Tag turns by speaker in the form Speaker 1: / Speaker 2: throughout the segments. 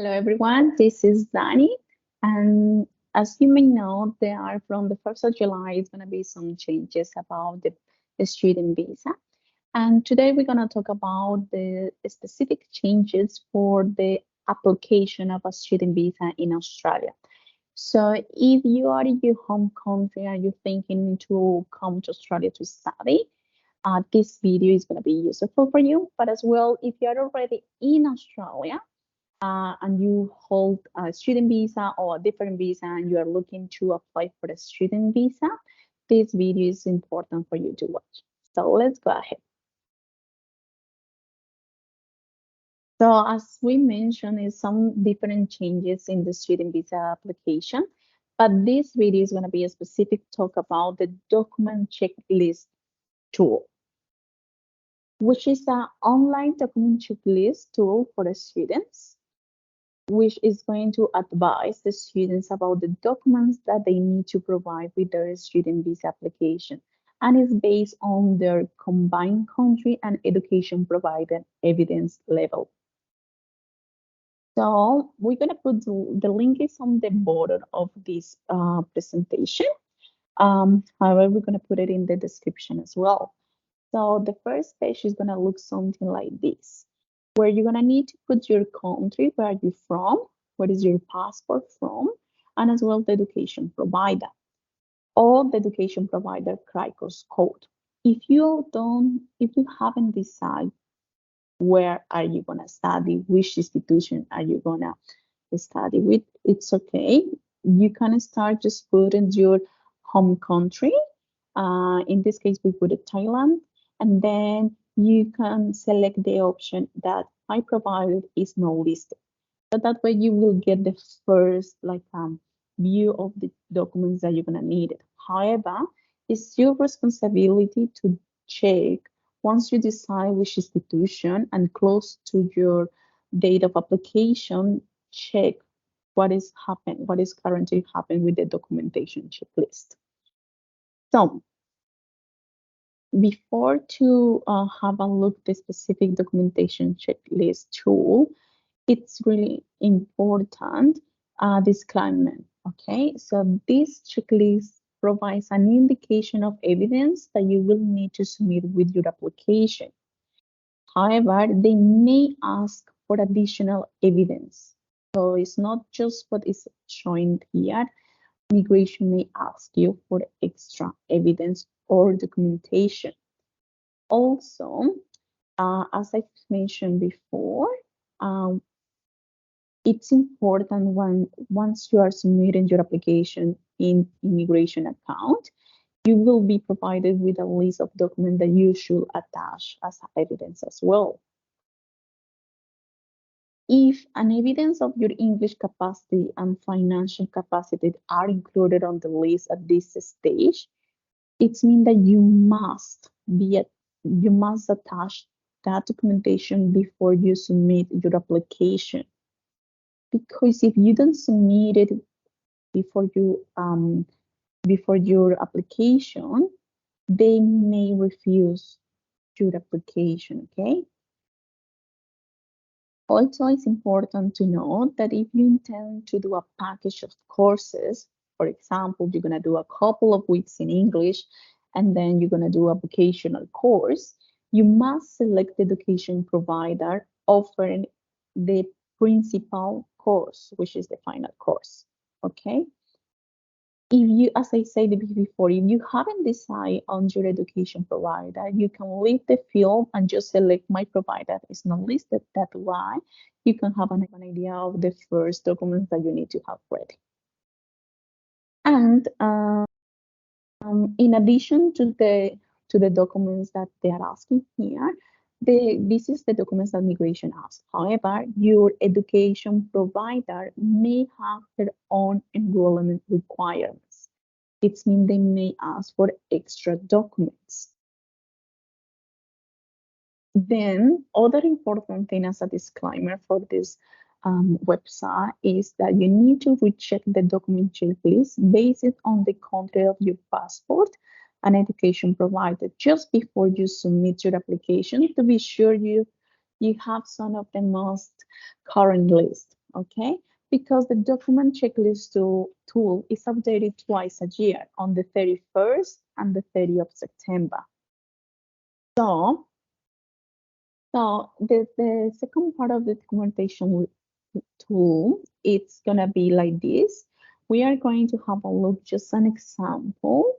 Speaker 1: Hello everyone, this is Dani, and as you may know, there are from the 1st of July, it's going to be some changes about the student visa. And today we're going to talk about the specific changes for the application of a student visa in Australia. So if you are in your home country and you're thinking to come to Australia to study, this video is going to be useful for you. But as well, if you're already in Australia, and you hold a student visa or a different visa and you are looking to apply for a student visa, this video is important for you to watch. So let's go ahead. So as we mentioned, is some different changes in the student visa application, but this video is going to be a specific talk about the document checklist tool, which is an online document checklist tool for the students, which is going to advise the students about the documents that they need to provide with their student visa application, and is based on their combined country and education provided evidence level. So we're going to put the link is on the border of this presentation. However, we're going to put it in the description as well. So the first page is going to look something like this, where you're going to need to put your country, where are you from, what is your passport from, and as well the education provider, or the education provider CRICOS code. If you haven't decided where are you going to study, which institution are you going to study with, it's okay. You can start just putting your home country. In this case, we put it Thailand, and then you can select the option that my provider is not listed. So that way you will get the first view of the documents that you're gonna need. However, it's your responsibility to check once you decide which institution and close to your date of application, check what is currently happening with the documentation checklist. So before to have a look at the specific documentation checklist tool, it's really important disclaimer. Okay, so this checklist provides an indication of evidence that you will need to submit with your application. However, they may ask for additional evidence. So it's not just what is showing here. Immigration may ask you for extra evidence or documentation. Also, as I mentioned before, um, it's important once you are submitting your application in immigration account, you will be provided with a list of documents that you should attach as evidence as well. If an evidence of your English capacity and financial capacity are included on the list at this stage, it means that you must attach that documentation before you submit your application. Because if you don't submit it before your application, they may refuse your application. Okay. Also, it's important to know that if you intend to do a package of courses, for example, you're going to do a couple of weeks in English and then you're going to do a vocational course, you must select the education provider offering the principal course, which is the final course. Okay. If you, as I said before, if you haven't decided on your education provider, you can leave the field and just select my provider is not listed. That's why you can have an idea of the first documents that you need to have ready. And in addition to the documents that they are asking here, this is the documents that migration asks. However, your education provider may have their own enrollment requirements. It means they may ask for extra documents. Then, other important thing as a disclaimer for this website is that you need to recheck the document checklist based on the country of your passport and education provided just before you submit your application to be sure you have some of the most current list. okay? Because the document checklist tool is updated twice a year, on the 31st and the 30th of September. So the second part of the documentation tool, it's gonna be like this. We are going to have a look, just an example.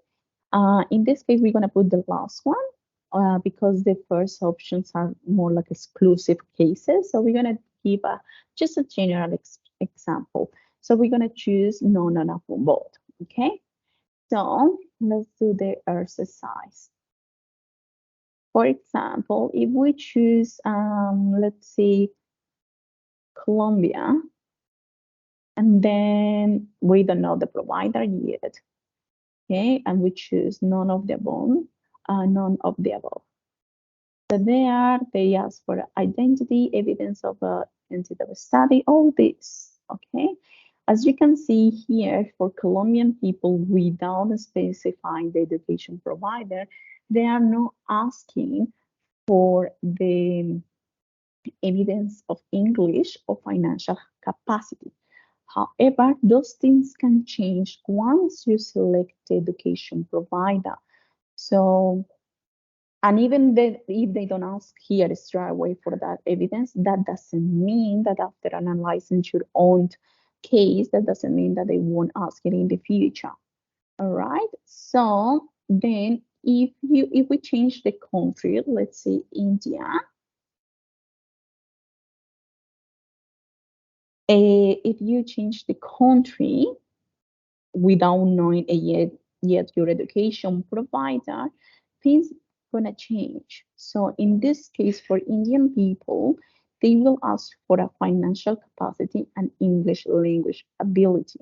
Speaker 1: In this case, we're gonna put the last one because the first options are more like exclusive cases. So we're gonna give just a general example. So we're gonna choose none on a both, okay? So let's do the exercise. For example, if we choose, let's see, Colombia, and then we don't know the provider yet, okay? And we choose none of the above, none of the above. So they ask for identity, evidence of a entity of study, all this, okay? As you can see here, for Colombian people, without specifying the education provider, they are not asking for the evidence of English or financial capacity. However, those things can change once you select the education provider. So, and even if they don't ask here straight away for that evidence, that doesn't mean that after analyzing your own case, that doesn't mean that they won't ask it in the future. All right. So then if we change the country, let's say India, if you change the country without knowing yet your education provider, things gonna change. So in this case, for Indian people, they will ask for a financial capacity and English language ability.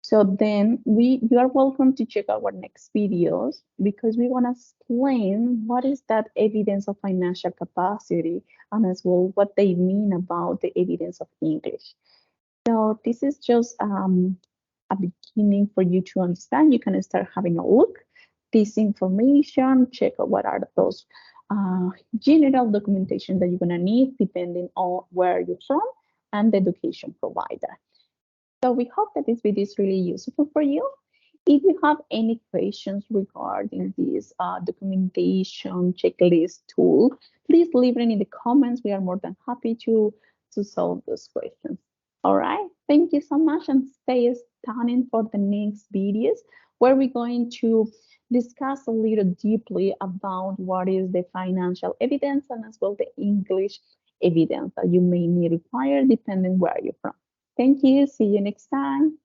Speaker 1: So then you are welcome to check our next videos because we want to explain what is that evidence of financial capacity and as well what they mean about the evidence of English. So this is just a beginning for you to understand. You can start having a look this information, check out what are those general documentation that you're gonna need depending on where you're from and the education provider. So we hope that this video is really useful for you. If you have any questions regarding this documentation checklist tool, please leave it in the comments. We are more than happy to solve those questions. All right, thank you so much and stay tuned for the next videos where we're going to discuss a little deeply about what is the financial evidence and as well the English evidence that you may need require depending where you're from. Thank you. See you next time.